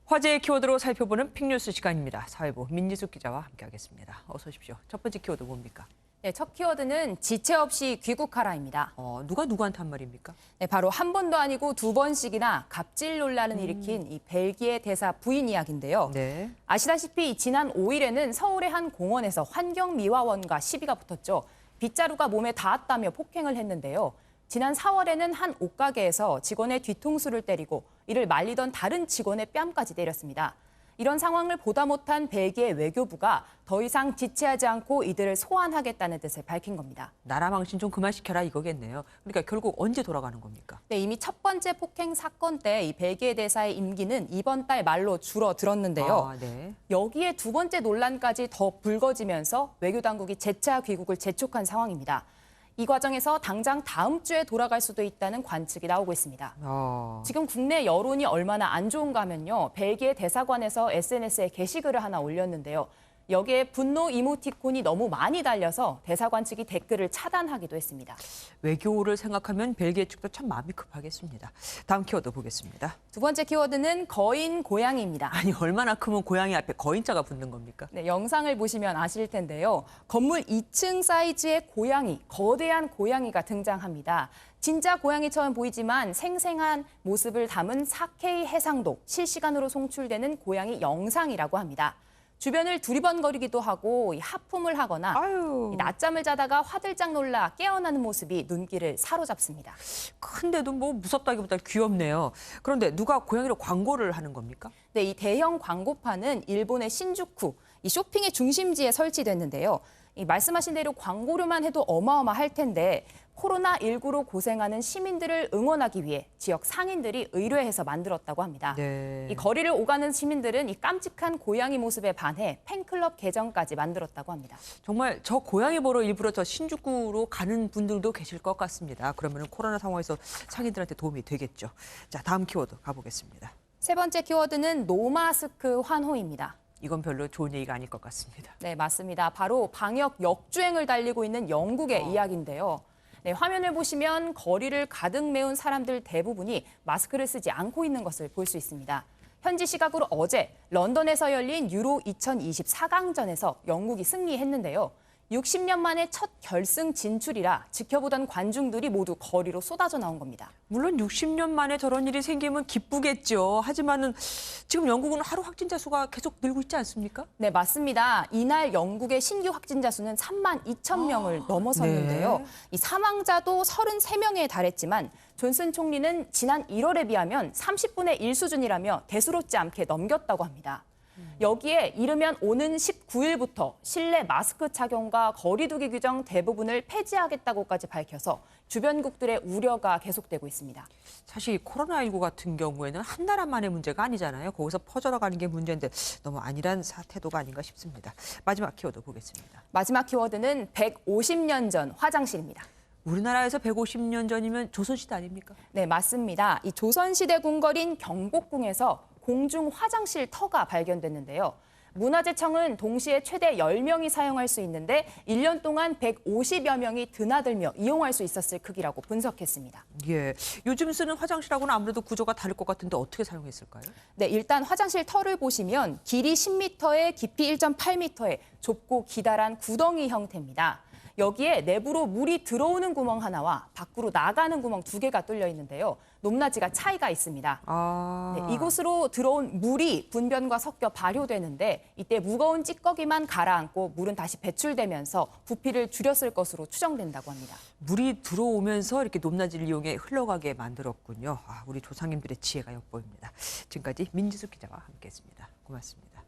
화제의 키워드로 살펴보는 픽뉴스 시간입니다. 사회부 민지숙 기자와 함께하겠습니다. 어서 오십시오. 첫 번째 키워드 뭡니까? 네, 첫 키워드는 지체 없이 귀국하라입니다. 누가 누구한테 한 말입니까? 네, 바로 한 번도 아니고 두 번씩이나 갑질 논란을 일으킨 이 벨기에 대사 부인 이야기인데요. 네. 아시다시피 지난 5일에는 서울의 한 공원에서 환경미화원과 시비가 붙었죠. 빗자루가 몸에 닿았다며 폭행을 했는데요. 지난 4월에는 한 옷가게에서 직원의 뒤통수를 때리고 이를 말리던 다른 직원의 뺨까지 때렸습니다. 이런 상황을 보다 못한 벨기에 외교부가 더 이상 지체하지 않고 이들을 소환하겠다는 뜻을 밝힌 겁니다. 나라 망신 좀 그만 시켜라 이거겠네요. 그러니까 결국 언제 돌아가는 겁니까? 네, 이미 첫 번째 폭행 사건 때 이 벨기에 대사의 임기는 이번 달 말로 줄어들었는데요. 네. 여기에 두 번째 논란까지 더 불거지면서 외교당국이 재차 귀국을 재촉한 상황입니다. 이 과정에서 당장 다음 주에 돌아갈 수도 있다는 관측이 나오고 있습니다. 지금 국내 여론이 얼마나 안 좋은가 하면요. 벨기에 대사관에서 SNS에 게시글을 하나 올렸는데요. 여기에 분노 이모티콘이 너무 많이 달려서 대사관 측이 댓글을 차단하기도 했습니다. 외교를 생각하면 벨기에 측도 참 마음이 급하겠습니다. 다음 키워드 보겠습니다. 두 번째 키워드는 거인 고양이입니다. 아니 얼마나 크면 고양이 앞에 거인자가 붙는 겁니까? 네, 영상을 보시면 아실 텐데요. 건물 2층 사이즈의 고양이, 거대한 고양이가 등장합니다. 진짜 고양이처럼 보이지만 생생한 모습을 담은 4K 해상도, 실시간으로 송출되는 고양이 영상이라고 합니다. 주변을 두리번거리기도 하고 하품을 하거나 낮잠을 자다가 화들짝 놀라 깨어나는 모습이 눈길을 사로잡습니다. 큰데도 뭐 무섭다기보다 귀엽네요. 그런데 누가 고양이로 광고를 하는 겁니까? 네, 이 대형 광고판은 일본의 신주쿠, 이 쇼핑의 중심지에 설치됐는데요. 이 말씀하신 대로 광고료만 해도 어마어마할 텐데 코로나19로 고생하는 시민들을 응원하기 위해 지역 상인들이 의뢰해서 만들었다고 합니다. 네. 이 거리를 오가는 시민들은 이 깜찍한 고양이 모습에 반해 팬클럽 계정까지 만들었다고 합니다. 정말 저 고양이 보러 일부러 저 신주쿠로 가는 분들도 계실 것 같습니다. 그러면 코로나 상황에서 상인들한테 도움이 되겠죠. 자, 다음 키워드 가보겠습니다. 세 번째 키워드는 노마스크 환호입니다. 이건 별로 좋은 얘기가 아닐 것 같습니다. 네, 맞습니다. 바로 방역 역주행을 달리고 있는 영국의 이야기인데요. 네, 화면을 보시면 거리를 가득 메운 사람들 대부분이 마스크를 쓰지 않고 있는 것을 볼 수 있습니다. 현지 시각으로 어제 런던에서 열린 유로 2020 4강전에서 영국이 승리했는데요. 60년 만에 첫 결승 진출이라 지켜보던 관중들이 모두 거리로 쏟아져 나온 겁니다. 물론 60년 만에 저런 일이 생기면 기쁘겠죠. 하지만은 지금 영국은 하루 확진자 수가 계속 늘고 있지 않습니까? 네, 맞습니다. 이날 영국의 신규 확진자 수는 3만 2천 명을 넘어섰는데요. 네. 이 사망자도 33명에 달했지만 존슨 총리는 지난 1월에 비하면 30분의 1 수준이라며 대수롭지 않게 넘겼다고 합니다. 여기에 이르면 오는 19일부터 실내 마스크 착용과 거리 두기 규정 대부분을 폐지하겠다고까지 밝혀서 주변국들의 우려가 계속되고 있습니다. 사실 코로나19 같은 경우에는 한 나라만의 문제가 아니잖아요. 거기서 퍼져나가는 게 문제인데 너무 안일한 태도가 아닌가 싶습니다. 마지막 키워드 보겠습니다. 마지막 키워드는 150년 전 화장실입니다. 우리나라에서 150년 전이면 조선시대 아닙니까? 네, 맞습니다. 이 조선시대 궁궐인 경복궁에서 공중 화장실 터가 발견됐는데요. 문화재청은 동시에 최대 10명이 사용할 수 있는데 1년 동안 150여 명이 드나들며 이용할 수 있었을 크기라고 분석했습니다. 예, 요즘 쓰는 화장실하고는 아무래도 구조가 다를 것 같은데 어떻게 사용했을까요? 네, 일단 화장실 터를 보시면 길이 10m에 깊이 1.8m의 좁고 기다란 구덩이 형태입니다. 여기에 내부로 물이 들어오는 구멍 하나와 밖으로 나가는 구멍 2개가 뚫려 있는데요. 높낮이가 차이가 있습니다. 네, 이곳으로 들어온 물이 분변과 섞여 발효되는데 이때 무거운 찌꺼기만 가라앉고 물은 다시 배출되면서 부피를 줄였을 것으로 추정된다고 합니다. 물이 들어오면서 이렇게 높낮이를 이용해 흘러가게 만들었군요. 우리 조상님들의 지혜가 엿보입니다. 지금까지 민지숙 기자와 함께했습니다. 고맙습니다.